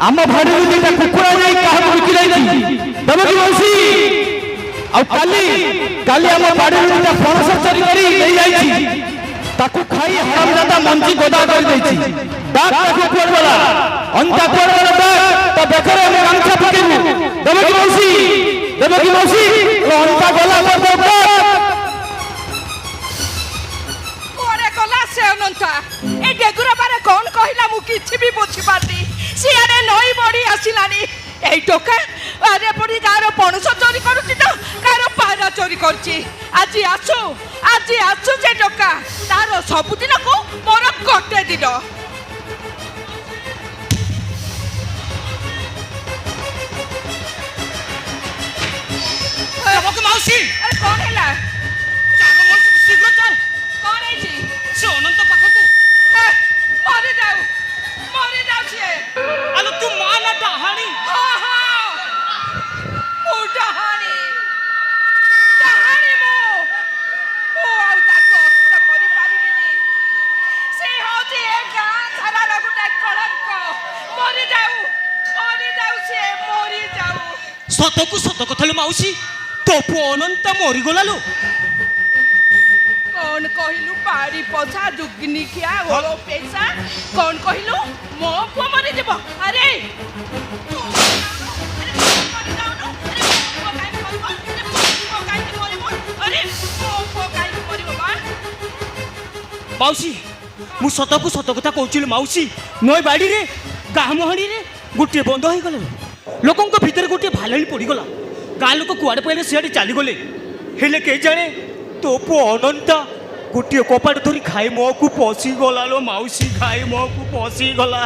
आम भाड़ी दुटा कुकुड़ा नहीं क्या बिकी देव कि मौसी काली काली आम बाड़ी दुटा पणस चोरी कर ताकू खाई हरामजादा मंजी गोदा कर डाक ताकू कुआड़ गला अंता कुआड़ गला डाक तो बेकरे हम गामछा पकेबू देव कि मौसी अंता गला कर दो कोरे गला से अनंता ए डेगुरा बारे कौन कहिला मु किछि भी बुझी पारनी सियारे नई बड़ी आसिलानी এই টোকা আরে পড়ি কারো পণস চোরি করুছি তো কারো পায়রা চোরি করছি আজি আসু যে টোকা তার ସବୁদিনକୁ ମୋର ଗୋଟେ ଦିନ আমাকে মাউসি আরে কোন হেলা চাল মোর শীঘ্র চল কোন এইছি সে অনন্ত পাখকু মরে যাও সে আলো তু মা না ডাহানি ডাহানি মু আউ তাকো করি পারিবিনি সে হচ্ছে এ গাঁ সারা গোটা কলঙ্ক মরে যাও সে মরে যাও সতকু সত কথা লো মাউসি তো পুଅ অনন্ত মরিগলা লো कौन कहिलु बाड़ी पछा दुगनी खिया ओलो पैसा कौन कहिलु मो पुआ मरि जेबो अरे माउसी मु सतकु सत कथा कहूची माउसी नई बाड़ी रे गाँ मुहाणी रे गोटे बंद हो गला लोकंक भितर गोटे भालणी पड़गला गाँ लोक कुआड़े पड़े सियाड़े चली गले हेले के जाने तो पुओ अनंता गोटे कपाट धरी खाई मो को पसी गला लो माउसी खाई मो को पसी गला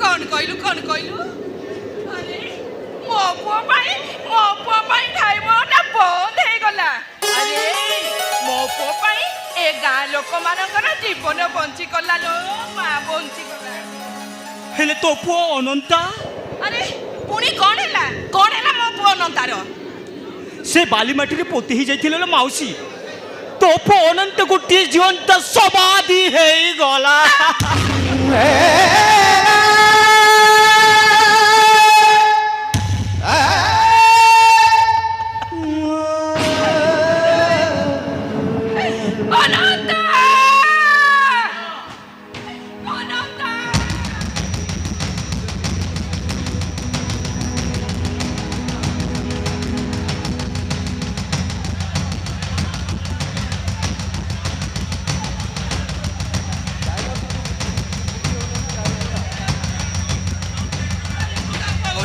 कौन कहिलु अरे मो पुआ पाई खाई मोटा बंद हे गला अरे मो पुआ पाई ए गाँ लोक मानकर जीवन बंची गला लो मां बंची गला हेले तो पुओ अनंता अरे पुणी कौन है मो पुओ अनंतार से बाली माटी रे पोती ही जाइथिले लो माउसी तो पुओ अनंत गोटे जीवंत समाधि हे गला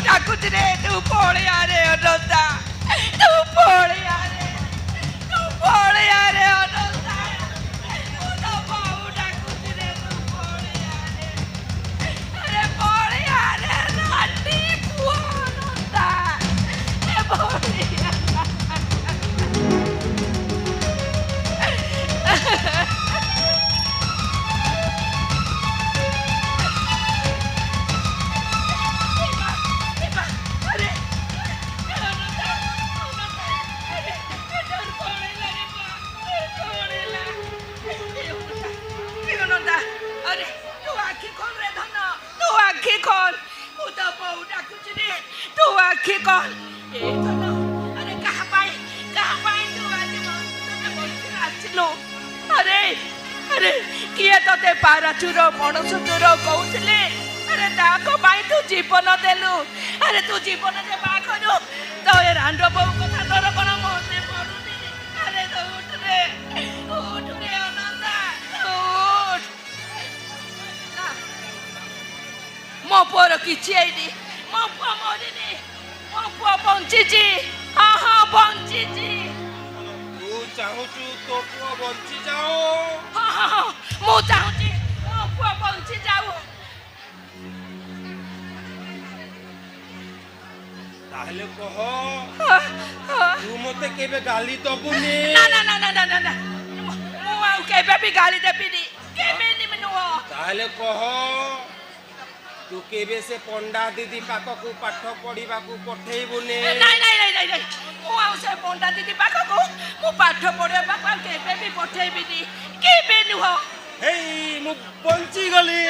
डाकुतरे तू पड़े यारे अनंता तू पड़े यारे अनंता तो बाबू डाकुतरे तू पड़े यारे अरे पड़े यारे नाटी पुआ अनंता ए पड़े किए ते पारा चूर पणस चूर कहते अरे ताको पाई तू जीवन देलु अरे तू जीवन देवा करू तो ए रांड बो कथा तोर कोन मने पडुनी अरे तो उठ रे अनंता उठ मो पुअर किछि आइनी मो पुआ मरिनी मो पुआ बंचिची हाँ बंचिची तू चाहूचु तो पुआ बंची जाओ हाँ मु चाहूची मो पुआ बंची जाऊ ताहले कह तू मते केबे गाली दबुनी ना मु आउ केबे भी गाली देबिनी केबे नि मनु ताहले कह तू केबे से पंडा दीदी पाखकु पाठ पढिबा को पठेइबुनी नहीं मु आउ से पंडा दीदी पाखकु मु पाठ पढिबा को केबे भी पठेइबिनी केबे नुह हेई मु बंची गली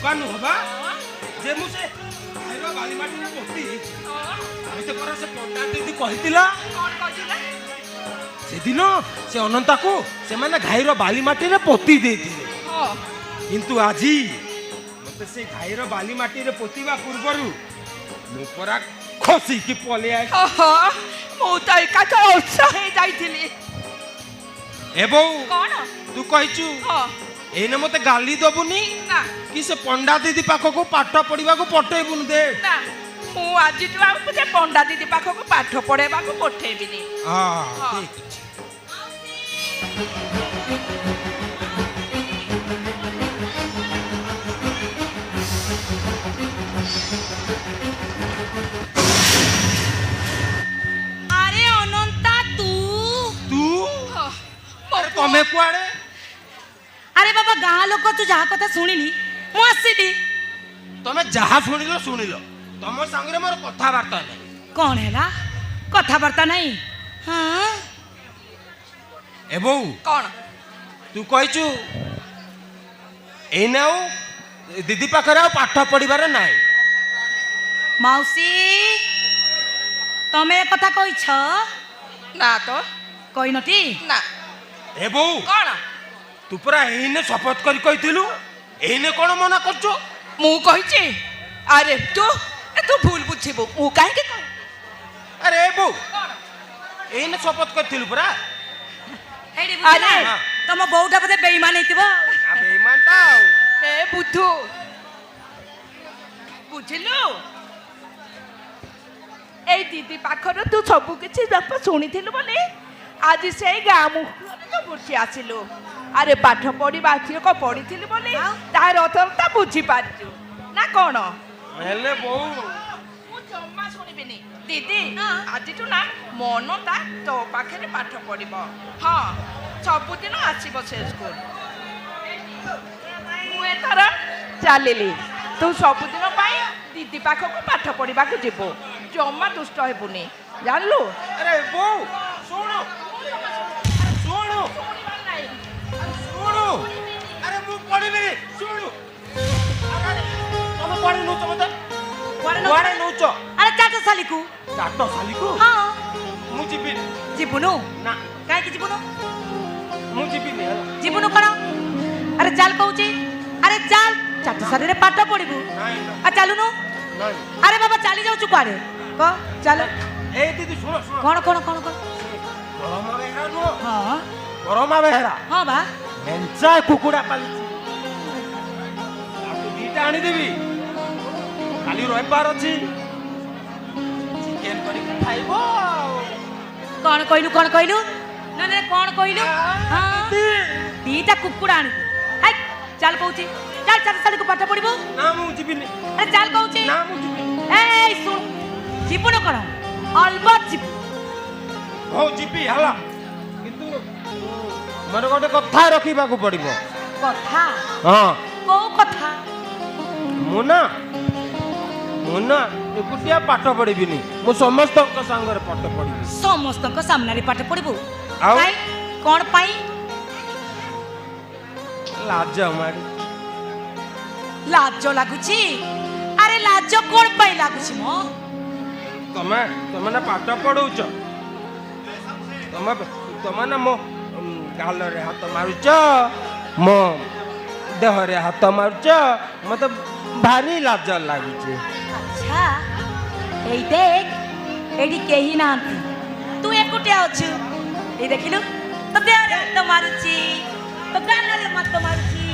ବୋକା ନୁହଁ ବା ଯେ ମୁଁ ସେ ଭାଇର ବାଲି ମାଟିରେ ପୋତି ଦେଇଛି ମତେ ପରା ସେ ପଣ୍ଡା ଦିଦି କହିଥିଲା କଣ କହିଥିଲେ? ସେଦିନ ସେ ଅନନ୍ତାକୁ ସେମାନେ ଘାଇର ବାଲି ମାଟିରେ ପୋତି ଦେଇଥିଲେ ହଁ କିନ୍ତୁ ଆଜି ମତେ ସେ ଘାଇର ବାଲି ମାଟିରେ ପୋତିବା ପୂର୍ବରୁ ମୁଁ ପରା ଖସିକି ପଳେଇ ଆସି ଓହୋ ମୁଁ ତ ଏକାଥର ଉତ୍ସାହ ହେଇଯାଇଥିଲି। ଏ ବୋଉ କଣ? ତୁ କହିଛୁ ହଁ ଏଇନେ ମତେ ଗାଲି ଦବୁନି ନା କି ସେ ପଣ୍ଡା ଦିଦି ପାଖକୁ ପାଠ ପଢିବାକୁ ପଠେଇବୁନି ଦେ ନା ମୁଁ ଆଜିଠୁ ଆଉ ସେ ପଣ୍ଡା ଦିଦି ପାଖକୁ ପାଠ ପଢେଇବାକୁ ପଠେଇବିନି। ହଁ ହଁ। ଠିକ ଅଛି। আরে অনন্তা তু ତୁ ହଁ, ଆରେ ତମେ କୁଆଡେ আরে বাবা গাঁ লোক তু যাহা কথা শুনিনি মু আসিলি ତମେ ଯାହା ଶୁଣିଲ ଶୁଣିଲ ତମ ସାଙ୍ଗରେ ମୋର କଥାବାର୍ତ୍ତା ନାହିଁ কোন হেলা কথাবার্তা নাই হ্যাঁ ଏ ବୋଉ କଣ? ତୁ କହିଛୁ ଏଇନେ ଆଉ ଦିଦି ପାଖରେ ଆଉ ପାଠ ପଢିବାର ନାହିଁ মাউসি তুমি এ কথা কইছ ନା ତ কইনটি ନା ଏ ବୋଉ କଣ? ତୁ ପରା ଏଇନେ ଶପଥ କରି କହିଥିଲୁ ଏଇନେ କଣ ମନା କରୁଛୁ ମୁଁ କହିଛି ଆରେ ତୁ ଭୁଲ ବୁଝିବୁ ମୁଁ କାହିଁକି କହିବି? ଆରେ ଏ ବୋଉ କଣ? ଏଇନେ ଶପଥ କରିଥିଲୁ ପରା এইডি আরে। বুঝলা তোমার বউটা বোধে বেইমান হইতিব ଆ ବେଇମାନଟା ଆଉ ଏ ବୁଧୁ ବୁଝିଲୁ ଏଇ ଦିଦି ପାଖରୁ ତୁ ସବୁ କିଛି ବାପା ଶୁଣିଥିଲୁ ବୋଲି ଆଜି ସେଇ ଗାଁ ମୁହଁରେ ତ ବୁଝି ଆସିଲୁ। ଆରେ ପାଠ ପଢିବା ଆଖିରକ ପଢିଥିଲି ବୋଲି ତାର ଅର୍ଥଟା ବୁଝିପାରିଛୁ ନା କଣ? ହେଲେ ବୋଉ ମୁଁ ଜମା ଶୁଣିବିନି ଦିଦି ଆଜିଠୁ ନା ମନଟା ତୋ ପାଖରେ ପାଠ ପଢିବ। ହଁ ସବୁଦିନ ଆସିବ ସେ ସ୍କୁଲ। ମୁଁ ଏଥର ଚାଲିଲି ତୁ ସବୁଦିନ ପାଇଁ ଦିଦି ପାଖକୁ ପାଠ ପଢିବାକୁ ଯିବୁ ଜମା ଦୁଷ୍ଟ ହେବୁନି ଜାଣିଲୁ। ଆରେ ବୋଉ ଶୁଣୁ ଶୁଣୁ ଶୁଣୁ ଆରେ ମୁଁ ପଢିବିନି ଶୁଣୁ ଆରେ ତମେ କୁଆଡେ ନଉଛ ମତେ କୁଆଡେ ନଉଛ আরে চাটা শালিকু ଚାଟ ଶାଲିକୁ হ্যাঁ ମୁଁ ଯିବିନି জীবনু ନା কাইকি জীবনু ମୁଁ ଯିବିନି ହେଲା জীবনু কর আরে চাল কହୁছি আরে চাল চাটা শাড়িরে পাঠ পড়িবু ନାଇଁ আ চালুনু ନାଇଁ আরে বাবা চালি যাଉଛୁ କୁଆଡେ ক চাল ଏଇ ଦିଦି ଶୁଣ ଶୁଣ কোন কোন কোন কোন ଗରମା ବେହେରା ନୁହଁ হ্যাঁ ଗରମା ବେହେରା হ্যাঁ বা ମେଞ୍ଚା କୁକୁଡ଼ା ପାଲିଛି ତାକୁ ଦିଟା ଆଣିଦେବି କାଲି ରବିବାର ଅଛି ଚିକେନ କରିକି ଖାଇବ ଆଉ কোন কইলু না না কোন কইলু হ্যাঁ দিটা কুকুড়া আনিবু হাই চাল কହୁছি চাল চাটা শাড়িକୁ পাঠ পড়িবু ନା ମୁଁ ଯିବିନି আরে চাল কହୁছি ନା ମୁଁ ଯିବିନି এই শুন জীবন কর অলবত জীবু ହଉ ଯିବି ହେଲା କିନ୍ତୁ ମୋର ଗୋଟେ କଥା ରଖିବାକୁ ପଡିବ কথা ହଁ କୋଉ କଥା ମୁଁ ନା ଏକୁଟିଆ ପାଠ ପଢିବିନି ମୁଁ ସମସ୍ତଙ୍କ ସାଙ୍ଗରେ ପାଠ ପଢିବି ସମସ୍ତଙ୍କ ସାମ୍ନାରେ ପାଠ ପଢିବୁ ଆଉ? କାଇଁ କଣ ପାଇଁ ଲାଜ ମାରି ଲାଜ ଲାଗୁଛି ଆରେ ଲାଜ କଣ ପାଇଁ ଲାଗୁଛି ମ ତମେ ନା ପାଠ ପଢଉଛ ତମେ ନା ମୋ ଗାଲରେ ହାତ ମାରୁଛ ମୋ ଦେହରେ ହାତ ମାରୁଛ ମତେ ଭାରି ଲାଜ ଲାଗୁଛି ଆଚ୍ଛା ଏଇ ଦେଖ ଏଇଠି କେହି ନାହାନ୍ତି ତୁ ଏକୁଟିଆ ଅଛୁ ଏଇ ଦେଖିଲୁ ତୋ ଦେହରେ ହାତ ମାରୁଛି ତୋ ଗାଲରେ ହାତ ମାରୁଛି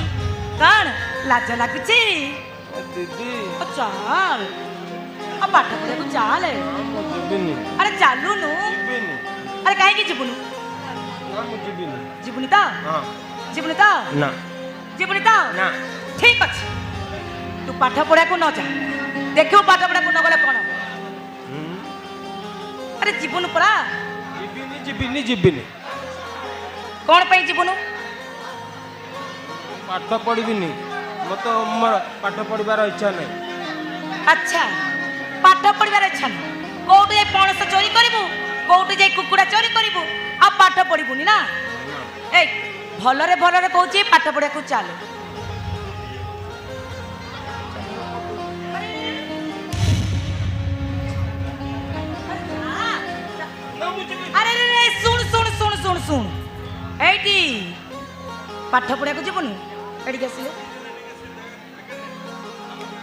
କଣ ଲାଜ ଲାଗୁଛି ଦିଦି ଚାଲ ଆଉ ପାଠ ପଢିବାକୁ ଚାଲେ ମୁଁ ଯିବିନି ଆରେ ଚାଲୁନୁ ଯିବିନି ଆରେ କାହିଁକି ଯିବୁନୁ ନା ମୁଁ ଯିବିନି ଯିବୁନି ତ ହଁ ଯିବୁନି ତ ନା ଯିବୁନି ତ ନା ଠିକ ଅଛି ତୁ ପାଠ ପଢିବାକୁ ନ ଯା ଦେଖିବୁ ପାଠ ପଢିବାକୁ ନ ଗଲେ କଣ ହବ ଆରେ ଯିବୁନୁ ପରା ଯିବିନି କଣ ପାଇଁ ଯିବୁନୁ ପାଠ ପଢିବିନି ମତେ ମୋର ପାଠ ପଢିବାର ଇଚ୍ଛା ନାହିଁ ଆଚ୍ଛା ପାଠ ପଢିବାର ଇଚ୍ଛା ନାହିଁ କୋଉଠି ଯାଇ ପଣସ ଚୋରି କରିବୁ କୋଉଠି ଯାଇ କୁକୁଡ଼ା ଚୋରି କରିବୁ ଆଉ ପାଠ ପଢିବୁନି ନା ଏଇ ଭଲରେ ଭଲରେ କହୁଛି ପାଠ ପଢିବାକୁ ଚାଲେ ପାଠ ପଢିବାକୁ ଯିବୁନୁ ଏଠିକି ଆସିଲୁ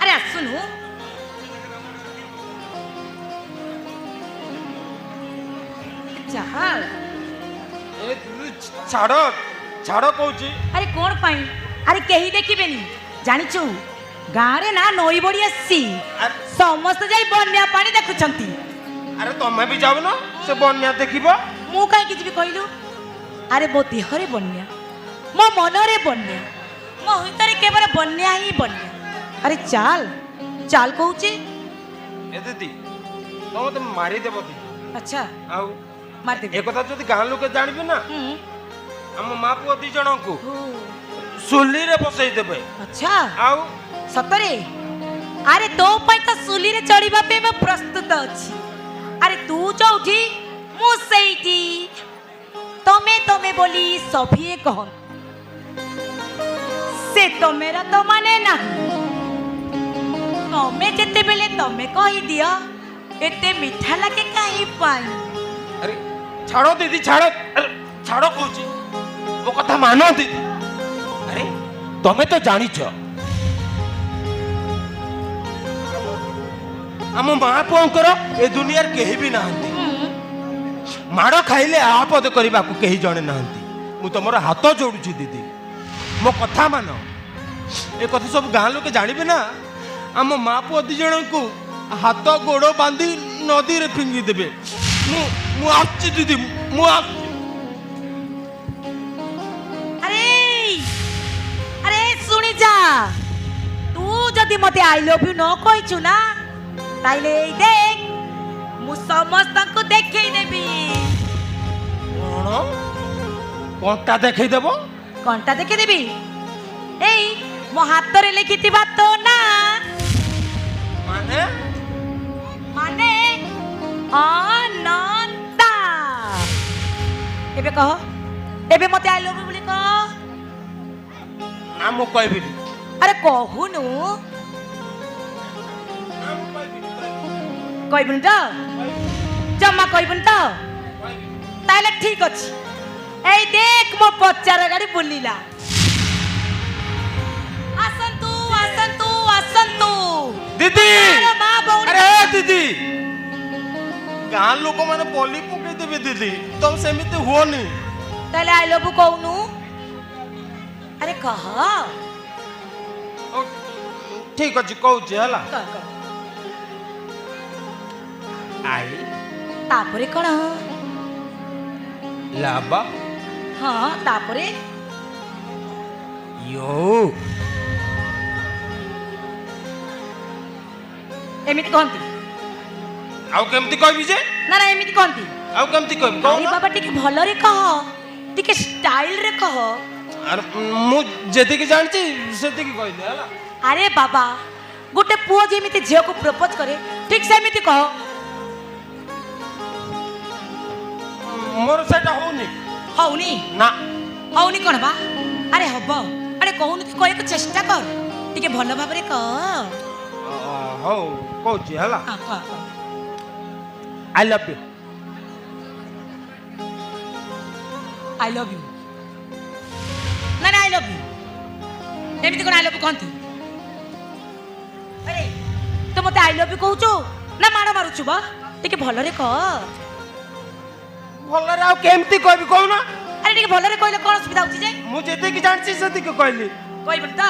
ଆରେ ଆସୁନୁ ଚାଲ ଏ ଛାଡ଼ ଛାଡ଼ କହୁଛି। ଆରେ କ'ଣ ପାଇଁ ଆରେ କେହି ଦେଖିବେନି ଜାଣିଛୁ ଗାଁରେ ନା ନଈ ବଢି ଆସିଛି ଆରେ- ସମସ୍ତେ ଯାଇ ବନ୍ୟା ପାଣି ଦେଖୁଛନ୍ତି ଆରେ ତମେ ବି ଯାଉନ ସେ ବନ୍ୟା ଦେଖିବ। ମୁଁ କାହିଁକି ଯିବି କହିଲୁ ଆରେ ମୋ ଦେହରେ ବନ୍ୟା ମୋ ମନରେ ବନ୍ୟା ମୋ ଭିତରେ କେବଳ ବନ୍ୟା ହିଁ ବନ୍ୟା ଆରେ ଚାଲ ଚାଲ କହୁଛି ଏ ଦିଦି ତମେ ତ ମାରିଦେବ ଦିଦି। ଆଚ୍ଛା ଆଉ ମାରିଦେବି ଏ କଥା ଯଦି ଗାଁ ଲୋକେ ଜାଣିବେ ନା ହୁଁ ଆମ ମା ପୁଅ ଦି ଜଣଙ୍କୁ ଓ, ଚୁଲିରେ ବସେଇ ଦେବେ। ଆଚ୍ଛା ଆଉ ସତରେ ଆରେ ତୋ ପାଇଁ ତ ଚୁଲିରେ ଚଢିବା ପାଇଁ ମୁଁ ପ୍ରସ୍ତୁତ ଅଛି ଆରେ ତୁ ଯୋଉଠି ମୁଁ ସେଇଠି ତମେ ତମେ ବୋଲି ସଭିଏ କହ ସେ ତମେର ତ ମାନେ ନାହିଁ ତମେ ଯେତେବେଳେ ତମେ କହିଦିଅ ଏତେ ମିଠା ଲାଗେ କାହିଁ ପାଇଁ ଆରେ ଛାଡ଼ ଦିଦି ଛାଡ଼ ଆରେ ଛାଡ଼ କହୁଛି ମୋ କଥା ମାନ ଦିଦି। ଆରେ ତମେ ତ ଜାଣିଛ ଆମ ମା ପୁଅଙ୍କର ଏ ଦୁନିଆରେ କେହି ବି ନାହାନ୍ତି। ମାଡ଼ ଖାଇଲେ ଆପଦ କରିବାକୁ କେହି ଜଣେ ନାହାନ୍ତି। ମୁଁ ତମର ହାତ ଯୋଡୁଛି ଦିଦି ମୋ କଥା ମାନ। ଏ କଥା ସବୁ ଗାଁ ଲୋକେ ଜାଣିବେ ନା ଆମ ମା ପୁଅ ଦି ଜଣଙ୍କୁ ହାତ ଗୋଡ଼ ବାନ୍ଧି ନଦୀରେ ଫିଙ୍ଗି ଦେବେ। ମୁଁ ଆସୁଛି ଦିଦି ମୁଁ ଆସୁଛି। ଆରେ ଆରେ ଶୁଣି ଯା ତୁ ଯଦି ମତେ ଆଇ ଲଭ୍ ୟୁ ନ କହିଛୁ ନା ତାଇଲେ ଏଇ ଦେଖ ମୁଁ ସମସ୍ତଙ୍କୁ ଦେଖେଇ ଦେବି କଣ କଣ୍ଟା ଦେଖେଇଦେବ? କଣ୍ଟା ଦେଖେଇ ଦେବି ଏଇ ମୋ ହାତରେ ଲେଖିଥିବା ତୋ ନା ମାନେ ମାନେ ଅନନ୍ତା ଏବେ କହ ଏବେ ମତେ ଆଇ ଲଭ୍ ୟୁ ବୋଲି କହ ନା ମୁଁ କହିବିନି। ଆରେ କହୁନୁ କହିବୁନି ତ ଜମା କହିବୁନି ତ ତାହେଲେ ଠିକ ଅଛି ଏଇ ଦେଖ ମୋ ପଚାର ଗାଡି ବୁଲିଲା ଆସନ୍ତୁ ଆସନ୍ତୁ ଆସନ୍ତୁ ଦିଦି ଆରେ ମା ଭଉଣୀ ଆରେ ଦିଦି ଗାଁ ଲୋକମାନେ ବଲି ପକେଇ ଦେବେ ଦିଦି ତମେ ସେମିତି ହୁଅନି। ତାହେଲେ ଆଇ ଲଭ୍ ୟୁ କହୁନୁ ଆରେ କହ ଓ, ଠିକ ଅଛି କହୁଛି ହେଲା। କହ, କହ। ଆଇ ତାପରେ କଣ ଲଭ ହଁ ତାପରେ ୟୁ। ଏମିତି କହନ୍ତି ଆଉ କେମିତି କହିବି ଯେ? ନା ନା ଏମିତି କହନ୍ତି ଆଉ କେମିତି କହିବି ଆରେ କହୁନ? ବାବା ଟିକେ ଭଲରେ କହ ଟିକେ ଷ୍ଟାଇଲରେ କହ ଆରେ ମୁଁ ଯେତିକି ଜାଣିଛି ସେତିକି କହିଲି ହେଲା। ଆରେ ବାବା ଗୋଟେ ପୁଅ ଯେମିତି ଝିଅକୁ ପ୍ରପୋଜ କରେ ଠିକ ସେମିତି କହ ମୋର ସେଟା ହଉନି। ହଉନି ନା ହଉନି କଣ ବା ଆରେ ହବ ଆରେ କହୁନୁ ତୁ କହିବାକୁ ଚେଷ୍ଟା କର ଟିକେ ଭଲ ଭାବରେ କହ ହଉ କହୁଛି ହେଲା। ହଁ, କହ, କହ। I love you. I love you ନା ନା I love you ଏମିତି କଣ I love you କହନ୍ତି ଆରେ ତୁ ମତେ I love you କହୁଛୁ ନା ମାଡ଼ ମାରୁଛୁ ବା ଟିକେ ଭଲରେ କହ ଭଲରେ ଆଉ କେମିତି କହିବି କହୁନ? ଆରେ ଟିକେ ଭଲରେ କହିଲେ କଣ ଅସୁବିଧା ହଉଛି ଯେ ମୁଁ ଯେତିକି ଜାଣିଛି ସେତିକି କହିଲି। କହିବୁନି ତ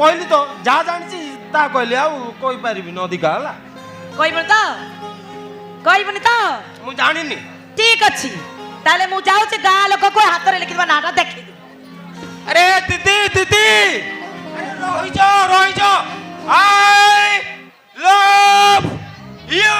କହିଲି ତ ଯାହା ଜାଣିଛି ତାହା କହିଲି ଆଉ କହିପାରିବିନି ଅଧିକା ହେଲା। କହିବୁନି ତ କହିବୁନି ତ ମୁଁ ଜାଣିନି। ଠିକ ଅଛି ତାହେଲେ ମୁଁ ଯାଉଛି ଗାଁ ଲୋକକୁ ହାତରେ ଲେଖିଥିବା ନାଁଟା ଦେଖେଇଦେବି ଆରେ ଦିଦି ଦିଦି ଆରେ ରହିଛ ଆଇ ଲଭ୍ ୟୁ।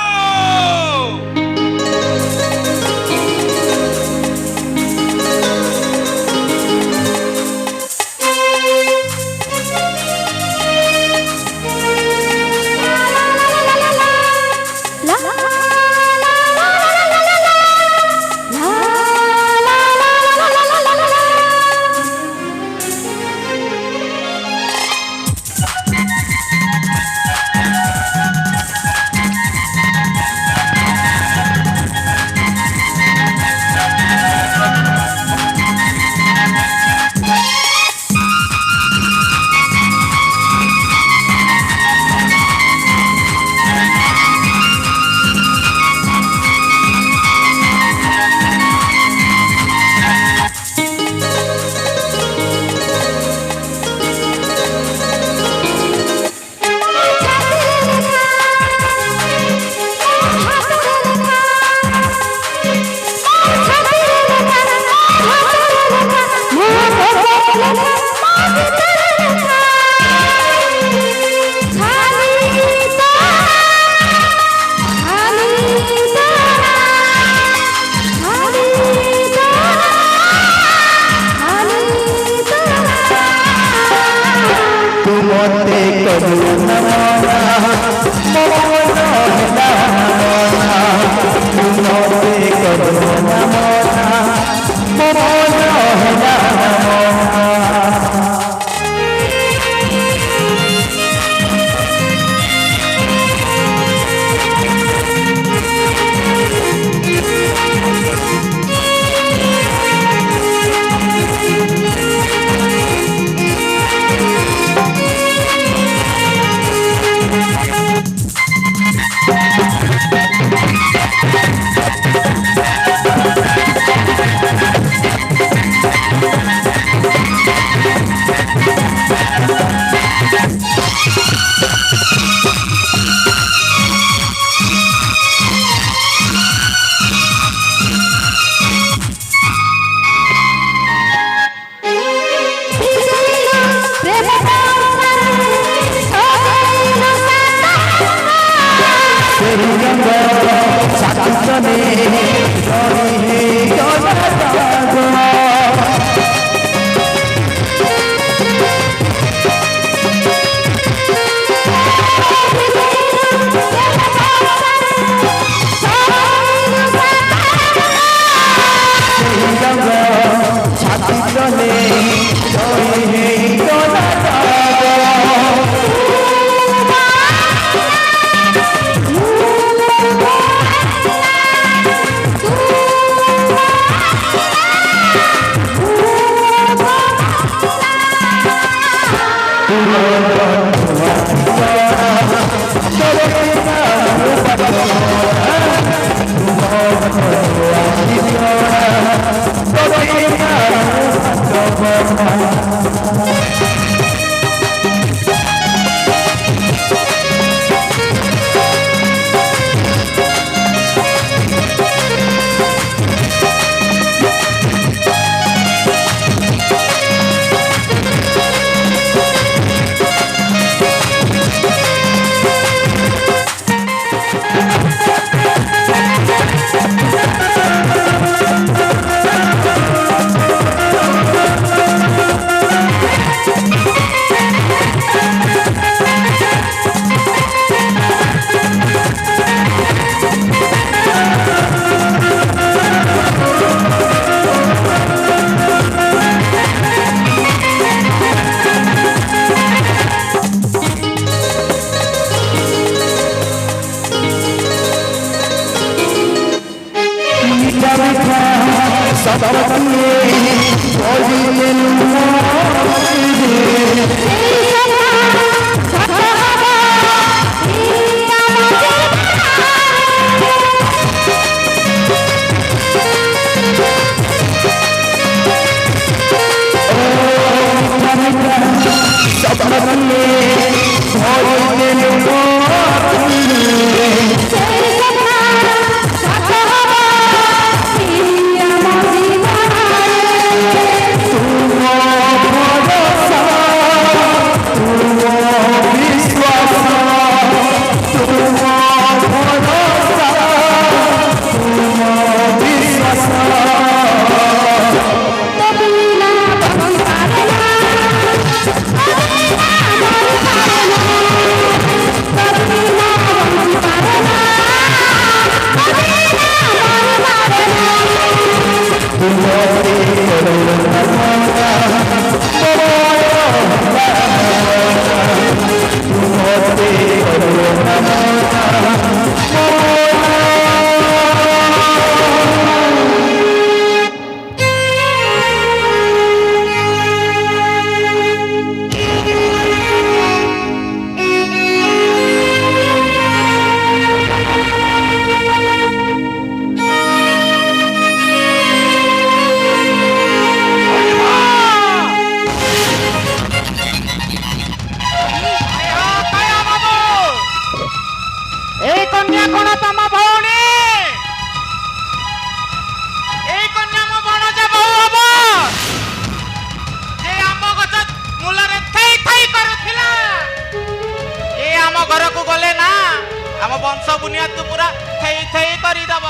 ଆମ ବଂଶ ବୁନିୟାଦକୁ ପୁରା ଥେଇ ଥେଇ କରିଦବ।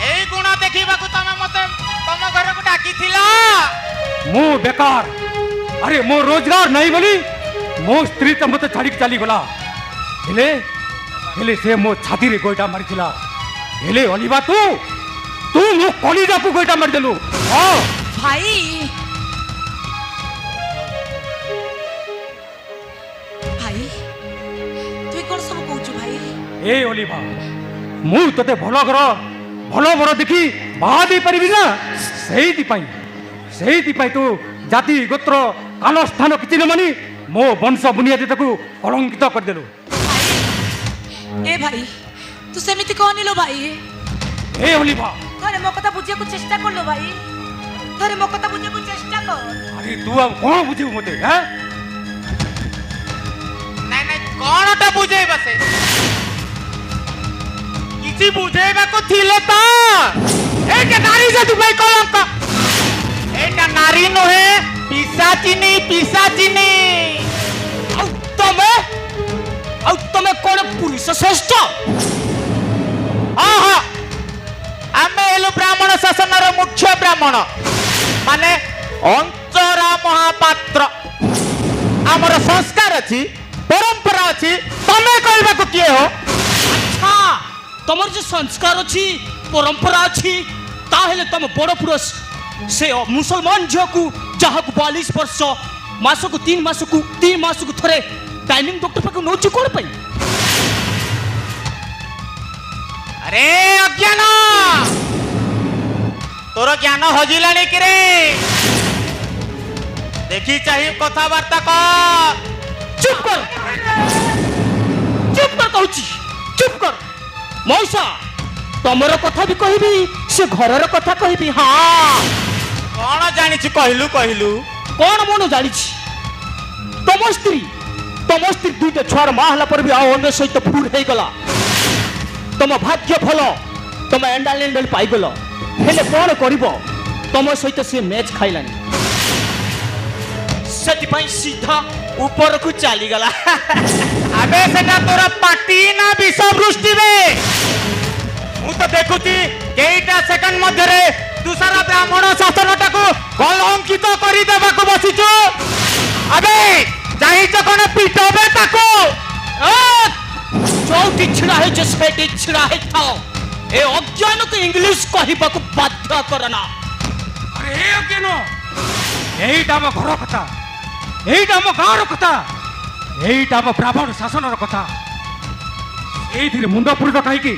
ଏଇ ଗୁଣ ଦେଖିବାକୁ ତମେ ମତେ ତମ ଘରକୁ ଡାକିଥିଲ। ମୁଁ ବେକାର, ଆରେ ମୋ ରୋଜଗାର ନାହିଁ ବୋଲି ମୋ ସ୍ତ୍ରୀ ତ ମତେ ଛାଡ଼ିକି ଚାଲିଗଲା। ହେଲେ ହେଲେ ସେ ମୋ ଛାତିରେ ଗୋଇଠା ମାରିଥିଲା। ହେଲେ ଅଲିଭା ତୁ ତୁ ମୋ କଲିଜାକୁ ଗୋଇଠା ମାରିଦେଲୁ। ହଁ ଭାଇ ଭାଇ তুই কোন সব কହୁଛୁ ভাই? ଏ ଅଲିଭା, ମୁଁ ତତେ ଭଲ ଘର ଭଲ ବର ଦେଖି ବାହା ଦେଇପାରିବି ନା। ସେଇଥିପାଇଁ ତୁ ଜାତି ଗୋତ୍ର କାଲ ସ୍ଥାନ କିଛି ନ ମାନି ମୋ ବଂଶ ବୁନିୟାଦି ତାକୁ କଳଙ୍କିତ କରିଦେଲୁ। এ ভাই তু সেমিতি কহনিলো ভাই। ଏ ଅଲିଭା, থরে মো কথা বুঝিବାକୁ চেষ্টা করলো ভাই। থরে মো কথা বুঝিବାକୁ চেষ্টা কর। আরে তু ଆଉ କ'ଣ ବୁଝିବୁ ମତେ? হ্যাঁ ନାଇଁ ନାଇଁ କଣଟା ବୁଝେଇବା ସେ? କିଛି ବୁଝେଇବାକୁ ଥିଲେ ତ ଏଇଟା ନାରୀ ଜାତି ପାଇଁ କଳଙ୍କ। ଏଇଟା ନାରୀ ନୁହେଁ, ପିଶାଚିନି। ଆଉ ତମେ ଶ୍ରେଷ୍ଠ। ହଁ ହଁ ଆମେ ହେଲୁ ବ୍ରାହ୍ମଣ ଶାସନର ମୁଖ୍ୟ ବ୍ରାହ୍ମଣ ମାନେ ଅନ୍ତରା ମହାପାତ୍ର। ଆମର ସଂସ୍କାର ଅଛି, ପରମ୍ପରା ଅଛି, ତମେ କହିବାକୁ କିଏ ହୋ? ଆଚ୍ଛା ତମର ଯେ ସଂସ୍କାର ଅଛି, ପରମ୍ପରା ଅଛି, ତାହେଲେ ତମ ବଡ଼ ପୁରୁଷ ସେ ମୁସଲମାନ ଝିଅକୁ ଯାହାକୁ 42 ବର୍ଷ ମାସକୁ 3 ମାସକୁ ଥରେ ଗାଇନିଂ ଡକ୍ଟର ପାଖକୁ ନେଉଛି କ'ଣ ପାଇଁ? ଆରେ ଅଜ୍ଞାନ, ତୋର ଜ୍ଞାନ ହଜିଲାଣି କିରେ? ଦେଖି ଚାହିଁ କଥାବାର୍ତ୍ତା କର। ଚୁପ୍ କର, ଚୁପ୍ କର କହୁଛି, ଚୁପ୍ କର। ମଉସା ତମର କଥା ବି କହିବି, ସେ ଘରର କଥା କହିବି। ହଁ କଣ ଜାଣିଛୁ କହିଲୁ କହିଲୁ? କ'ଣ ମୁଁ ଜାଣିଛି? ତମ ସ୍ତ୍ରୀ 2ଟା ଛୁଆର ମା ହେଲା ପରେ ବି ଆଉ ଅନ୍ୟ ସହିତ ଫୁଡ୍ ହେଇଗଲା। ତମ ଭାଗ୍ୟ ଭଲ, ତମେ ଏଣ୍ଡାଲ ପାଇଗଲ, ହେଲେ କ'ଣ କରିବ? ତମ ସହିତ ସେ ମ୍ୟାଚ୍ ଖାଇଲାଣି, ସେଥିପାଇଁ ସିଧା ଉପରକୁ ଚାଲିଗଲା। ଆବେ ସେଟା ତୋର ପାଟି ନା ବିଷ ବୃଷ୍ଟିରେ? ମୁଁ ତ ଦେଖୁଛି କେଇଟା ସେକେଣ୍ଡ ମଧ୍ୟରେ ତୁ ସାରା ବ୍ରାହ୍ମଣ ଶାସନଟାକୁ କଳଙ୍କିତ କରିଦେବାକୁ ବସିଛୁ। ଆବେ ଚାହିଁଛ କଣ ପିଟବେ ତାକୁ? ଯୋଉଠି ଛିଡ଼ା ହେଇଛ ସେଇଠି ଛିଡ଼ା ହେଇଥାଅ। ଏ ଅଜ୍ଞାନକୁ ଇଂଲିଶ କହିବାକୁ ବାଧ୍ୟ କରନା। ଆରେ ଏ ଅଜ୍ଞାନ, ଏଇଟା ଆମ ଘର କଥା, ଏଇଟା ଆମ ଗାଁର କଥା, ଏଇଟା ଆମ ବ୍ରାହ୍ମଣ ଶାସନର କଥା। ଏଇଥିରେ ମୁଣ୍ଡ ପୁରୁଷ କାହିଁକି?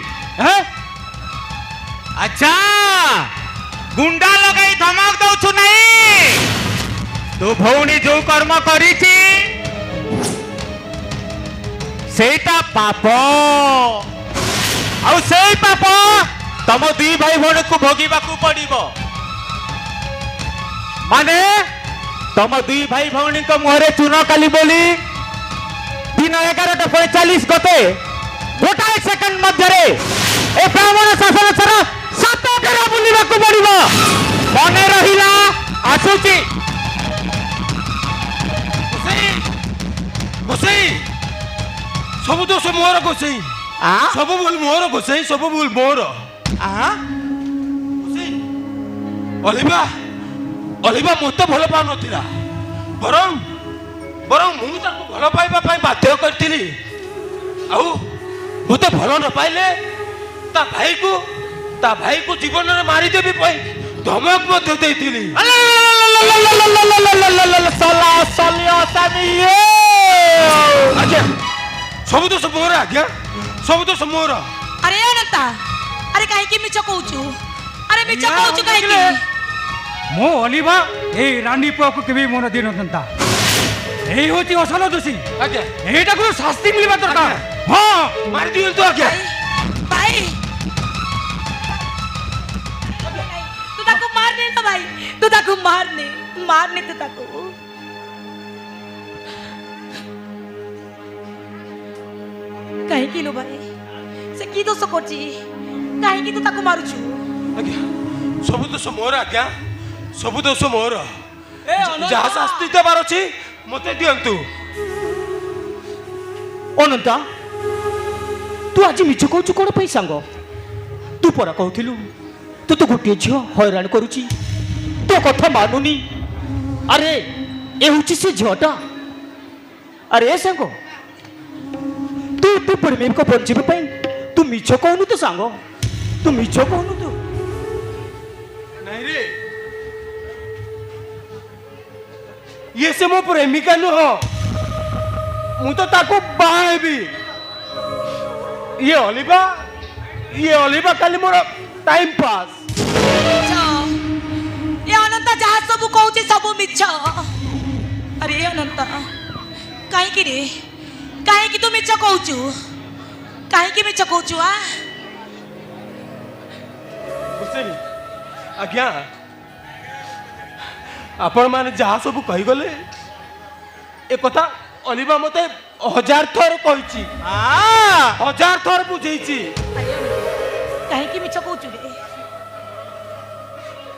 ଆଚ୍ଛା ଗୁଣ୍ଡା ଲଗାଇ ଧମକ ଦଉଛୁ ନାହିଁ? ତୋ ଭଉଣୀ ଯୋଉ କର୍ମ କରିଛି ସେଇଟା ପାପ, ଆଉ ସେଇ ପାପ ତମ 2 ଭାଇ ଭଉଣୀକୁ ଭୋଗିବାକୁ ପଡିବ। ମାନେ ତମ 2 ଭାଇ ଭଉଣୀଙ୍କ ମୁହଁରେ ଚୂନ କାଲି ବୋଲି ଦିନ 11:45 ଗତେ ଗୋଟାଏ ସେକେଣ୍ଡ ମଧ୍ୟରେ ଏ ବ୍ରାହ୍ମଣ ଶାସନ ସର 7 ଘର ବୁଲିବାକୁ ପଡିବ। ମନେ ରହିଲା? ଆସୁଛି। ଗୋସେଇ, ସବୁ ଦୋଷ ମୋର ଗୋସେଇ, ସବୁ ଭୁଲ ମୋର ଗୋସେଇ, ସବୁ ଭୁଲ ମୋର। ଗୋସେଇ, ଅଲିଭା ମୋତେ ଭଲ ପାଉନଥିଲା, ବରଂ ମୁଁ ତାକୁ ଭଲ ପାଇବା ପାଇଁ ବାଧ୍ୟ କରିଥିଲି। ଆଉ ମୋତେ ଭଲ ନ ପାଇଲେ ତା ଭାଇକୁ ଜୀବନରେ ମାରିଦେବି ପାଇଁ ଧମକ ମଧ୍ୟ ଦେଇଥିଲି। ଆଜ୍ଞା ସବୁ ଦୋଷ ମୋର, ଆଜ୍ଞା ସବୁ ଦୋଷ ମୋର। ଆରେ ଅନନ୍ତା, ଆରେ କାହିଁକି ମିଛ କହୁଛୁ? ଆରେ ମିଛ କହୁଛୁ କାହିଁକି? ମୋ ଅଲିଭା ଏଇ ରାଣ୍ଡି ପୁଅକୁ କେବେ ମନ ଦେଇନଥାନ୍ତା। ଏଇ ହଉଛି ଅସଲ ଦୋଷୀ। ଆଜ୍ଞା ଏଇଟାକୁ ଶାସ୍ତି ମିଳିବା ଦରକାର। ହଁ ମାରି ଦିଅନ୍ତୁ ଆଜ୍ଞା। ଭାଇ ତୁ ତାକୁ ମାରନେ ନା ଭାଇ, ତୁ ତାକୁ ମାରନେ ତୁ ତାକୁ। କାହିଁକି लो ଭାଇ, ସେ କି ଦୋଷ କରୁଛି? କାହିଁକି ତୁ ତାକୁ ମାରୁଛୁ? ଆଜ୍ଞା ସବୁ ଦୋଷ ମୋର, ଆଜ୍ଞା ସବୁ ଦୋଷ ମୋର। ଯାହା ଶାସ୍ତି ଦେବାର ଅଛି ମୋତେ ଦିଅନ୍ତୁ। ଅନନ୍ତା ତୁ ଆଜି ମିଛ କହୁଛୁ କ'ଣ ପାଇଁ ସାଙ୍ଗ? ତୁ ପରା କହୁଥିଲୁ ତୁ ତ ଗୋଟିଏ ଝିଅ ହଇରାଣ କରୁଛି, ତୋ କଥା ମାନୁନି। ଆରେ ଏ ହଉଛି ସେ ଝିଅଟା। ଆରେ ଏ ସାଙ୍ଗ ତୁ ପ୍ରେମିକ ବଞ୍ଚିବା ପାଇଁ ତୁ ମିଛ କହୁନୁ ତ ସାଙ୍ଗ, ତୁ ମିଛ କହୁନୁ ତୁ। ନାଇଁ ରେ, ଇଏ ସେ ମୋ ପ୍ରେମିକା ନୁହଁ, ମୁଁ ତ ତାକୁ ବାହା ହେବି। ଇଏ ଅଲିଭା ଖାଲି ମୋର ଟାଇମ ପାସ୍। ଏ ଅନନ୍ତା ଯାହା ସବୁ କହୁଛି ସବୁ ମିଛ। ଆରେ ଅନନ୍ତା କାହିଁକି ରେ, କାହିଁକି ତୁ ମିଛ କହୁଛୁ? କାହିଁକି ମିଛ କହୁଛୁ? ଆଜ୍ଞା ଆପଣମାନେ ଯାହା ସବୁ କହିଗଲେ ଏ କଥା ଅଲିଭା ମୋତେ 1000 ଥର କହିଛି, 1000 ଥର ବୁଝେଇଛି। କାହିଁକି ମିଛ କହୁଛୁ ରେ?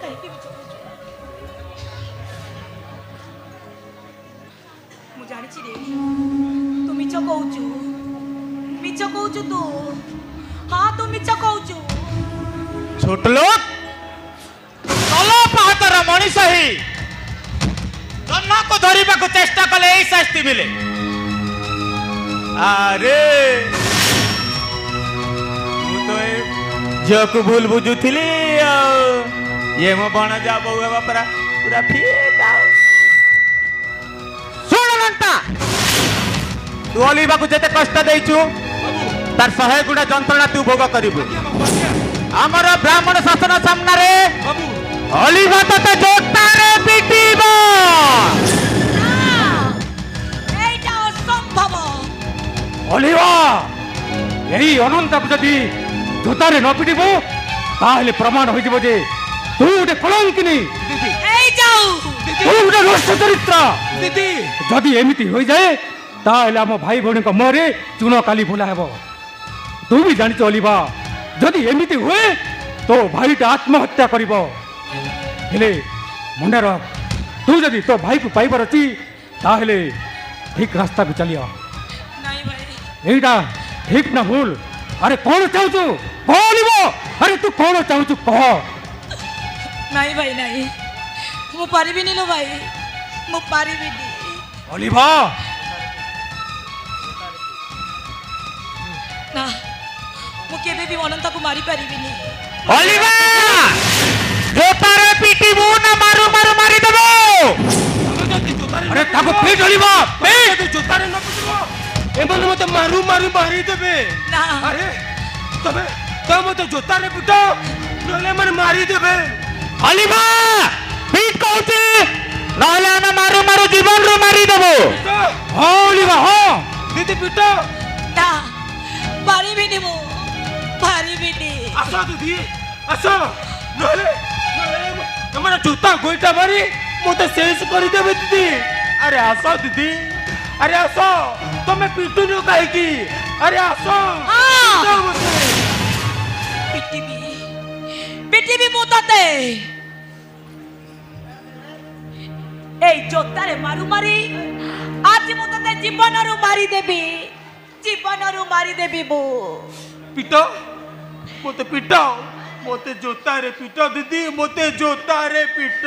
କାହିଁକି ମିଛ କହୁଛୁ? ମୁଁ ଜାଣିଛି ରେ ତୁ ମିଛ କହୁଛୁ, ମିଛ କହୁଛୁ ତୁ। ହଁ ତୁ ମିଛ କହୁଛୁ। ছোট লোক তল পাহাড়র মଣିষ হি জন্মকে ধরিবাকু চেষ্টা কলে এই শাস্তি মিলে। আরে মু তো এ ঝিওকু ভুল বুঝুଥିଲି ইয়ে মো বণজা বউ হেবা পরা পুরা ফিট আও। শুণ লঙ্কা তু অলিବାକୁ যেতে কষ্ট ଦେଇଛୁ তার 100 গুণা যন্ত্রণা তু ভোগ করিবু। আমার ব্রাহ্মণ শাসন সামনে অলিভা তোতে জোতারে পিটিব। না, এইটা অসম্ভব। অলিভা এই অনন্তକୁ যদি জোতারে ন পিটিব তাহলে প্রমাণ হয়ে যাব যে তুই ଗୋଟେ কলঙ্কিনী, এই যাও। তুই ଗୋଟେ নষ্ট চরিত্র। দিদি যদি এমিতি হয়ে যায় তাহলে ଆମ ভাই ভଉଣୀଙ୍କ ମୁହଁରେ ଚୂନ କାଲି ବୋଲା ହେବ। ତୁ ବି ଜାଣିଛୁ ଅଲିଭା, ଯଦି ଏମିତି ହୁଏ ତୋ ଭାଇଟା ଆତ୍ମହତ୍ୟା କରିବ। ହେଲେ ମନେ ରଖ, ତୁ ଯଦି ତୋ ଭାଇକୁ ପାଇବାର ଅଛି ତାହେଲେ ଠିକ ରାସ୍ତାକୁ ଚାଲିଆ। ନାଇଁ ଭାଇ, এইটা ঠিক না ভুল? আরে কোন চাହୁଛୁ কহ অলিভা, আরে তু কোন চাହୁଛୁ কহ। ନାଇଁ ଭାଇ ନାଇଁ, ମୁଁ ପାରିବିନି ଲୋ ଭାଇ, ମୁଁ ପାରିବିନି। অলিভা ନା, ମୁଁ କେବେ ବି ଅନନ୍ତକୁ ମାରି ପାରିବିନି। অলিভা জোতারে পিটিবু না মারু মারু মারি দেব। আরে তাকে পিট অলিভা, পিট। যদি জোতারে ন পিটিব এମାନେ মতে মারু মারু মারি দেবে। না, আরে তবে তবে মতে জোতারে পিট নলে মানে মারি দেবে। অলিভা পিট কହୁଛି নহলে ଆମେ ମାରୁ ମାରୁ ଜୀବନରୁ ମାରି ଦେବ। ହଁ ଅଲିଭା ହଁ। দিদি পিট। ନା, ପାରିବିନି ମୁଁ, ପାରିବିନି। আস দিদি আস, নলে এମାନେ জোতা গোইটা মারি মতে শেষ করে দেবে দিদি। আরে আস দিদি, আরে আস, তুমি পিটুনি কাহিকি? আরে আস ପିଟିବି, ପିଟିବି ମୁଁ ତତେ। এই জোতারে মারু মারি আজ ମୁଁ ତତେ ଜୀବନରୁ ମାରିଦେବି, ଜୀବନରୁ ମାରିଦେବି ମୁଁ। পিট মতে পিট, মতে জোতারে পিট দিদি, মতে জোতারে পিট।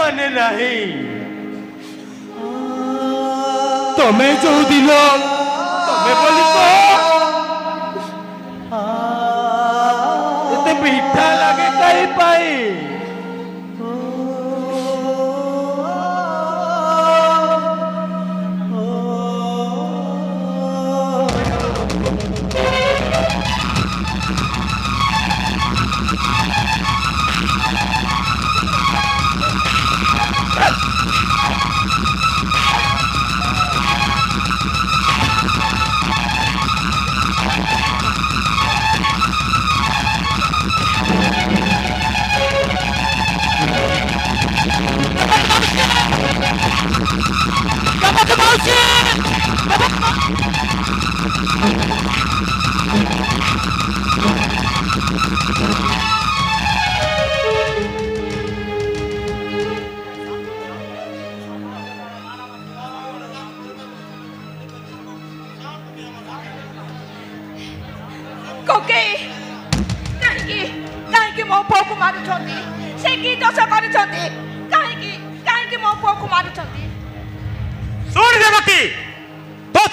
মানে নাহি তুমি ଯୋଉ ଦିନ ତମେ ବୋଲି ଏତେ ମିଠା ଲାଗେ କାହିଁ ପାଇଁ?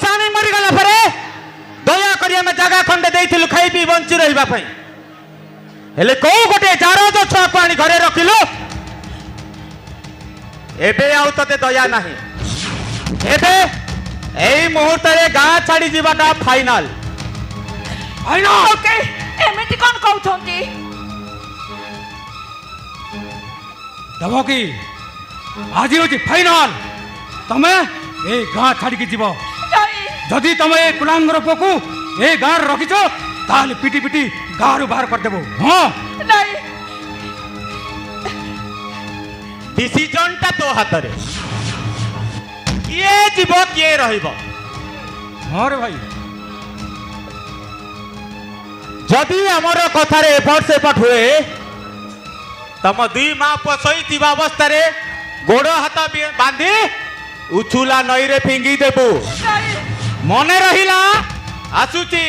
ସ୍ୱାମୀ ମରିଗଲା ପରେ ଦୟା କରି ଆମେ ଜାଗା ଖଣ୍ଡେ ଦେଇଥିଲୁ ଖାଇ ପିଇ ବଞ୍ଚି ରହିବା ପାଇଁ। ହେଲେ କୋଉ ଗୋଟେ ଜାରଜ ଛୁଆକୁ ଆଣି ଘରେ ରଖିଲୁ। ଏବେ ଆଉ ତତେ ଦୟା ନାହିଁ। ଏବେ ଏଇ ମୁହୂର୍ତ୍ତରେ ଗାଁ ଛାଡି ଯିବାଟା ଫାଇନାଲ। ଓକେ ଏମିତି କ'ଣ କହୁଛନ୍ତି? ଦେବକୀ ଆଜି ହେଉଛି ଫାଇନାଲ। ତମେ ଏ ଗାଁ ଛାଡ଼ିକି ଯିବ। ନାଇଁ ଯଦି ତମେ ଏ କୁଲାଙ୍ଗର ପୁଅକୁ ଏ ଗାଁରେ ରଖିଛ ତାହେଲେ ପିଟି ପିଟି ଗାଁରୁ ବାହାର କରିଦେବୁ। ହଁ ନାଇଁ ডিসিশনটা তো হাତରେ। কিଏ ଯିବ କିଏ ରହିବ। ହଁ ରେ ଭାଇ। ଯଦି ଆମର କଥାରେ ଏପଟ ସେପଟ ହୁଏ ତମ ଦୁଇ ମା ପୁଅ ଶୋଇଥିବା ଅବସ୍ଥାରେ ଗୋଡ଼ ହାତ ବାନ୍ଧି ଉଛୁଲା ନଈରେ ଫିଙ୍ଗି ଦେବୁ। ନାଇଁ ମନେ ରହିଲା। ଆସୁଛି।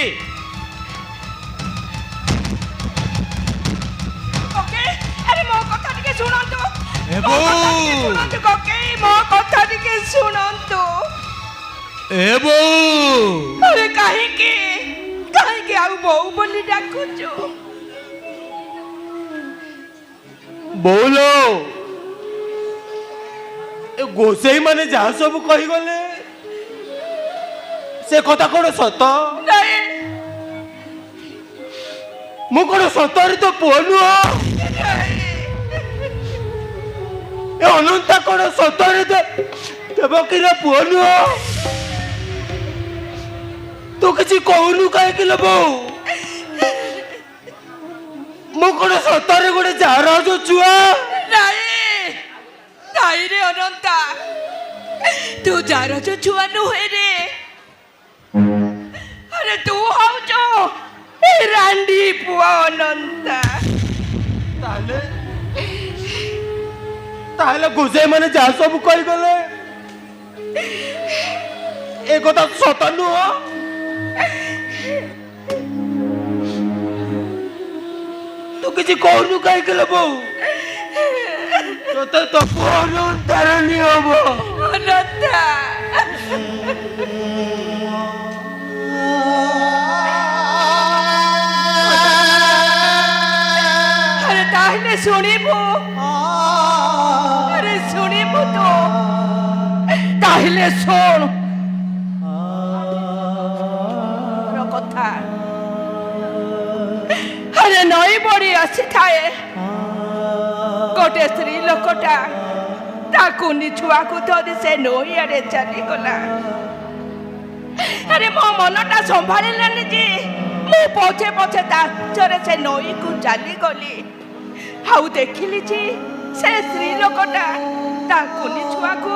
ଓକେ ଆରେ ମୋ କଥା ଟିକେ ଶୁଣନ୍ତୁ। ଏ ମୋ କଥା ବୋଉ। ଟିକେ ଶୁଣନ୍ତୁ ଓକେ ମୋ କଥା ଟିକେ ଶୁଣନ୍ତୁ। ଏ ବୋଉ ଆରେ କାହିଁକି କାହିଁକି ଆଉ ବୋଉ ବୋଲି ଡାକୁଛୁ? ବୋଉଲୋ ଏ ଗୋସେଇ ମାନେ ଯାହା ସବୁ କହିଗଲେ ସେ କଥା କ'ଣ ସତ? ନାଇଁ ମୁଁ କ'ଣ ସତରେ ତ ପୁଅ ନୁହଁ? ଏ ଅନନ୍ତା କ'ଣ ସତରେ ଦେବକୀର ପୁଅ ନୁହଁ? ତୁ କିଛି କହୁନୁ କାହିଁକି ଲୋ ବୋଉ? ମୁଁ କ'ଣ ସତରେ ଗୋଟେ ଜାରଜ ଛୁଆ? ନାଇଁ ନାଇଁ ରେ ଅନନ୍ତା ତୁ ଜାରଜ ଛୁଆ ନୁହେଁ ରେ। ଆରେ ତୁ ହଉଛୁ ଏ ରାଣ୍ଡି ପୁଅ ଅନନ୍ତା। ତାହେଲେ ଗୋସେଇ ମାନେ ଯାହା ସବୁ କହିଗଲେ ଏ କଥା ସତ ନୁହଁ? ତୁ କିଛି କହୁନୁ କାହିଁକି ଲୋ ବୋଉ? ତୋତେ ତ ପୁଅ ତାରଣି ହବ। ଅନନ୍ତା ଆରେ ତାହେଲେ ଶୁଣିବୁ। ଆରେ ଶୁଣିବୁ ତୁ ତାହେଲେ ଶୁଣ କଥା। ଆରେ ନଈ ବଢି ଆସିଥାଏ ଗୋଟେ ସ୍ତ୍ରୀ ଲୋକଟା ତା କୁନି ଛୁଆକୁ ଧରି ସେ ନଈ ଆଡେ ଚାଲିଗଲା। ଆରେ ମୋ ମନଟା ସମ୍ଭାଳିଲାନି ଯେ ମୁଁ ପଛେ ପଛେ ତା ପଛରେ ସେ ନଈକୁ ଚାଲିଗଲି। ଆଉ ଦେଖିଲି ଯେ ସେ ସ୍ତ୍ରୀ ଲୋକଟା ତା କୁନି ଛୁଆକୁ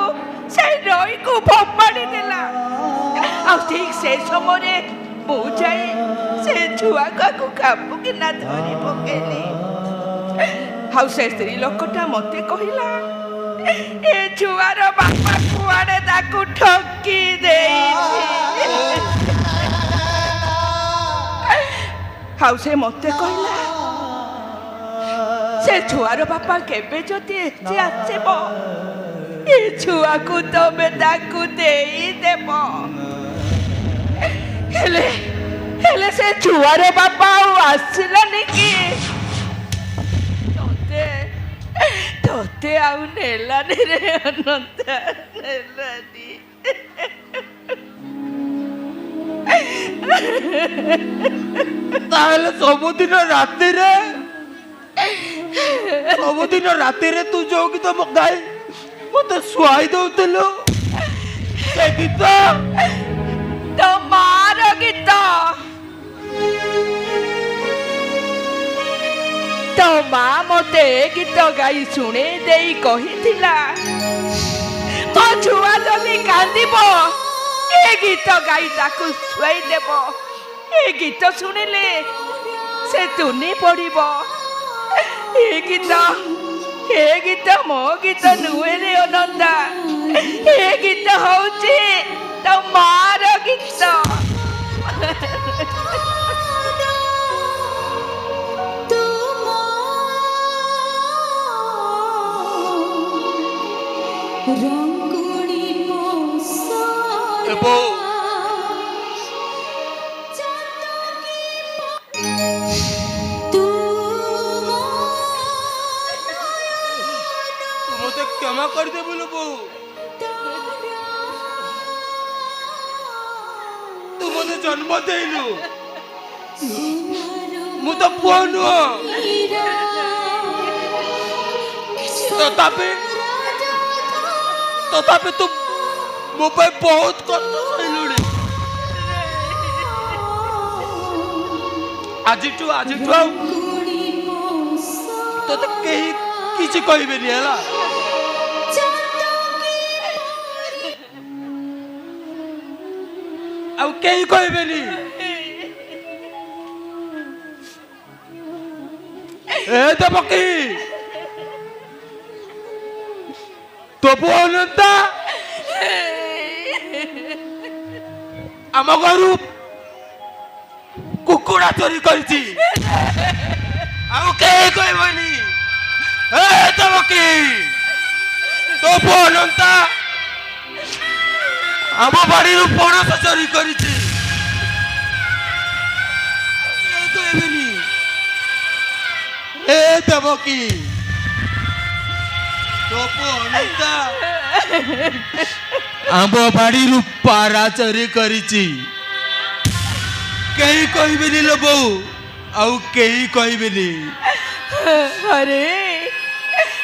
ସେ ନଈକୁ ଫୋପାଡ଼ି ଦେଲା। ଆଉ ଠିକ ସେ ସମୟରେ ମୁଁ ଯାଇ ସେ ଛୁଆକୁ କାବୁକିନା ଧରି ପକେଇଲି। ଆଉ ସେ ସ୍ତ୍ରୀ ଲୋକଟା ମତେ କହିଲା ଏ ଛୁଆର ବାପା କୁଆଡେ ତାକୁ ଠକି ଦେଇଛି। ଆଉ ସେ ମତେ କହିଲା ସେ ଛୁଆର ବାପା କେବେ ଯଦି ଏଠି ଆସିବ ଏ ଛୁଆକୁ ତମେ ତାକୁ ଦେଇଦେବ। ହେଲେ ହେଲେ ସେ ଛୁଆର ବାପା ଆଉ ଆସିଲାନି କି? ତତେ ଆଉ ନେଲାନି ରେ ଅନନ୍ତା, ନେଲାନି। ତାହେଲେ ସବୁଦିନ ରାତିରେ ତୁ ଯୋଉ ଗୀତ ଗାଇ ମତେ ଶୁଆଇ ଦଉଥିଲୁ ସେ ଗୀତ ତୋ ମାର ଗୀତ। ତୋ ମା ମତେ ଗୀତ ଗାଇ ଶୁଣେଇ ଦେଇ କହିଥିଲା ମୋ ଛୁଆ ଯଦି କାନ୍ଦିବ ଏ ଗୀତ ଗାଇ ତାକୁ ଶୁଆଇ ଦେବ। ଏ ଗୀତ ଶୁଣିଲେ ସେ ତୁନି ପଡ଼ିବ। ଏ ଗୀତ ମୋ ଗୀତ ନୁହେଁ ରେ ଅନନ୍ତା। ଏ ଗୀତ ହଉଛି ତୋ ମାର ଗୀତ। କରିଦେବୁ ଲୋ ବୋଉ ତୁ ମୋତେ ଜନ୍ମ ଦେଇନୁ ମୁଁ ତ ପୁଅ ନୁହଁ ତଥାପି ତୁ ମୋ ପାଇଁ ବହୁତ କଷ୍ଟ ସହିଲୁଣି ଆଜିଠୁ ଆଉ ତୋତେ କେହି କିଛି କହିବେନି ହେଲା ଆଉ କେହି କହିବେନି ଏ ଦେବକୀ ତୋ ପୁଅ ଅନନ୍ତା ଆମ ଘରୁ କୁକୁଡ଼ା ଚୋରି କରିଛି ଆଉ କେହି କହିବନି ଏ ଦେବକୀ ତୋ ପୁଅ ଅନନ୍ତା ଆମ ବାଡ଼ିରୁ ପଣସ ଚୋରି କରିଛି କେହି କହିବେନି ଏ ଦେବକୀ ତୋ ପୁଅ ଅନନ୍ତା ଆମ ବାଡ଼ିରୁ ପାରା ଚୋରି କରିଛି କେହି କହିବେନି ଲୋ ବୋଉ ଆଉ କେହି କହିବେନି ଆରେ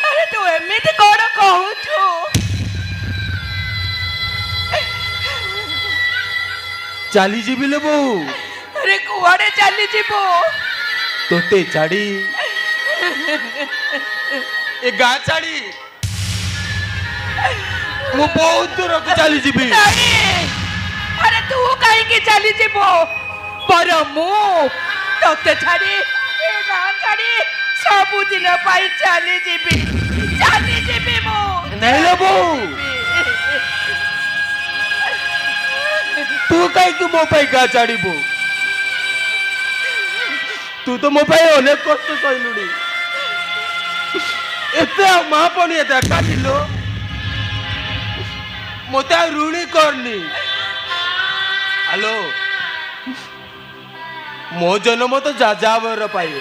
ଆରେ ତୁ ଏମିତି କଣ କହୁଛୁ ଚାଲିଯିବି ଲୋ ବୋଉ ଆରେ କୁଆଡେ ଚାଲିଯିବୁ ତୋତେ ଛାଡ଼ି ଏ ଗାଁ ଛାଡ଼ି ମୁଁ ବହୁତ ଦୂରକୁ ଚାଲିଯିବି ନାଇଁ ଆରେ ତୁ କାହିଁକି ଚାଲିଯିବୁ ପର ମୁଁ ତତେ ଛାଡ଼ି ଏ ଗାଁ ଛାଡ଼ି ସବୁଦିନ ପାଇଁ ଚାଲିଯିବି ମୁଁ ନାଇଁ ଲୋ ବୋଉ ତୁ କାହିଁକି ମୋ ପାଇଁ ଗାଁ ଛାଡ଼ିବୁ ତୁ ତ ମୋ ପାଇଁ ଅନେକ କଷ୍ଟ ସହିଲୁଣି ଏତେ ଆଉ ମା ପଣିଆ ଦେଖାଥିଲୁ ମୋତେ ଆଉ ଋଣୀ କରନି ହ୍ୟାଲୋ ମୋ ଜନ୍ମ ତ ଯାଯାବର ପାଇଁ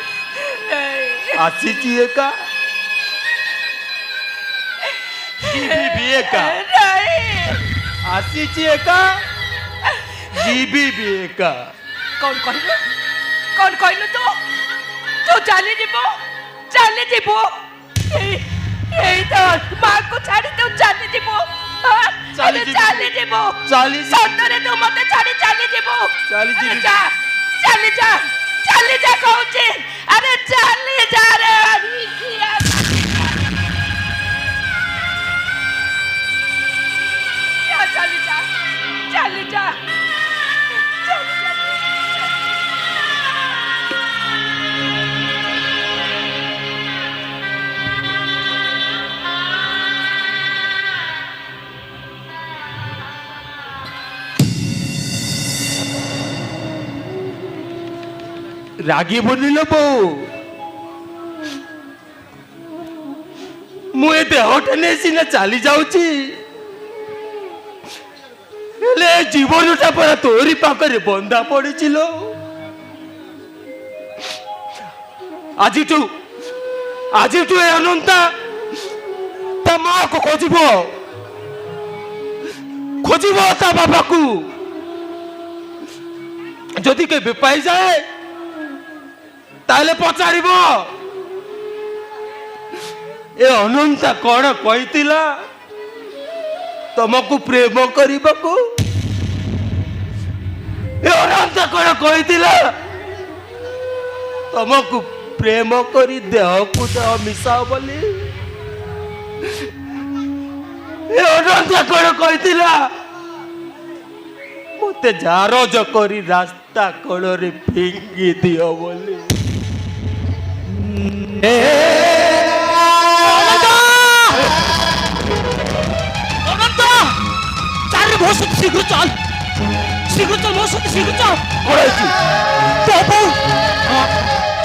ଆସିଛି ଏକା ଯିବି ବି ଏକା ଆସିଛି ଏକା ଯିବି ବି ଏକା କଣ କହିଲୁ ତୁ ଚାଲିଯିବୁ ଏଇ ତ ମାକୁ ଛାଡ଼ି ତୁ ଚାଲିଯିବୁ ଚାଲିଯିବୁ ସତରେ ତୁ ମତେ ଛାଡ଼ି ଚାଲିଯିବୁ ଚାଲି ଯା କହୁଛି ଆରେ ଚାଲି ଯା ରେ ଚାଲି ଯା ରାଗି ବନିଲ ବୋଉ ମୁଁ ଏ ଦେହଟା ନେଇ ସିନା ଚାଲି ଯାଉଛି ହେଲେ ଜୀବନଟା ପରା ତୋରି ପାଖରେ ବନ୍ଧା ପଡ଼ିଛି ଲୋ ଆଜିଠୁ ଏ ଅନନ୍ତା ତା ମାକୁ ଖୋଜିବ ତା ବାପାକୁ ଯଦି କେବେ ପାଇଯାଏ ତାହେଲେ ପଚାରିବ ଏ ଅନନ୍ତା କଣ କହିଥିଲା ତମକୁ ପ୍ରେମ କରିବାକୁ ଏ ଅନନ୍ତା କଣ କହିଥିଲା ତମକୁ ପ୍ରେମ କରି ଦେହକୁ ଦେହ ମିଶାଅ ବୋଲି ଏ ଅନନ୍ତା କଣ କହିଥିଲା ମତେ ଜାରଜ କରି ରାସ୍ତା କଡ଼ରେ ଫିଙ୍ଗି ଦିଅ ବୋଲି ଶୀଘ୍ର ଚାଲ ମୋ ସହିତ ଶୀଘ୍ର ଚାଲ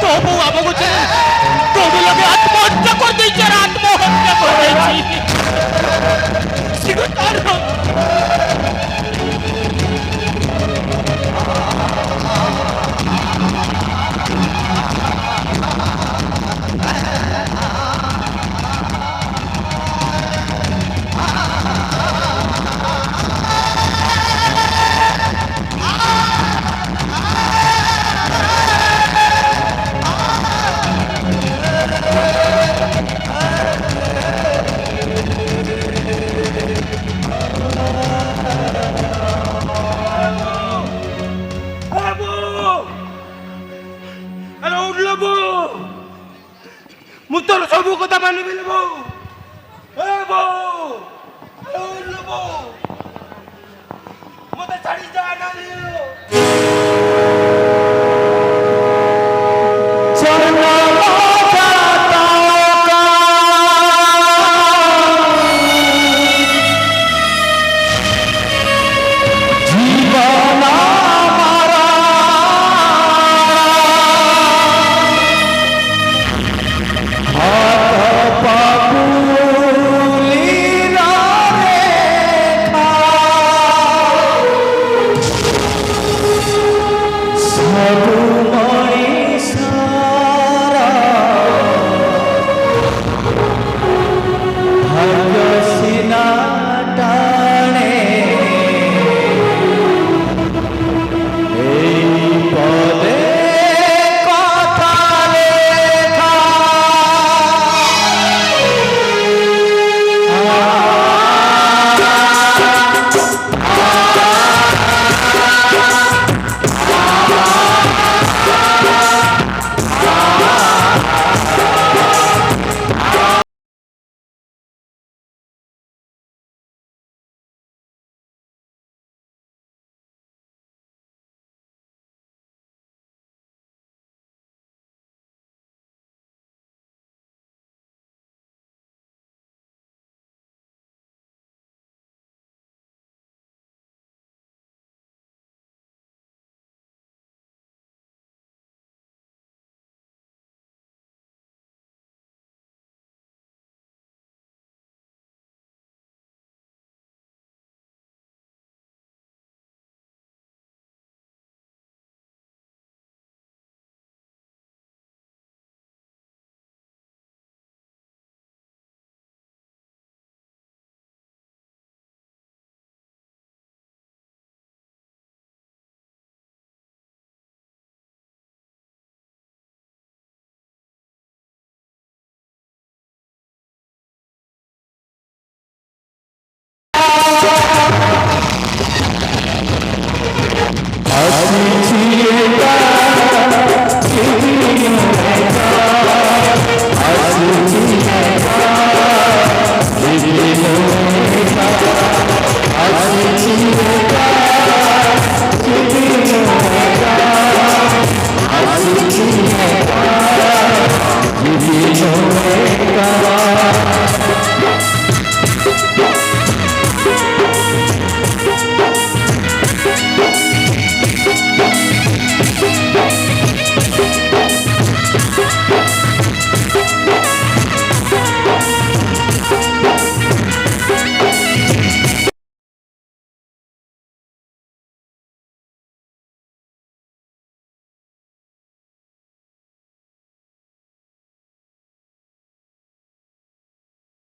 ତୋ ବୋଉ ଆମକୁ ତୋ ଲगे ଆତ୍ମହତ୍ୟା କରିଦେଇଛି ଆତ୍ମହତ୍ୟା କରିଦେଇଛି ଶୀଘ୍ର ଚାଲ ମାନିବିନି ବୋଉ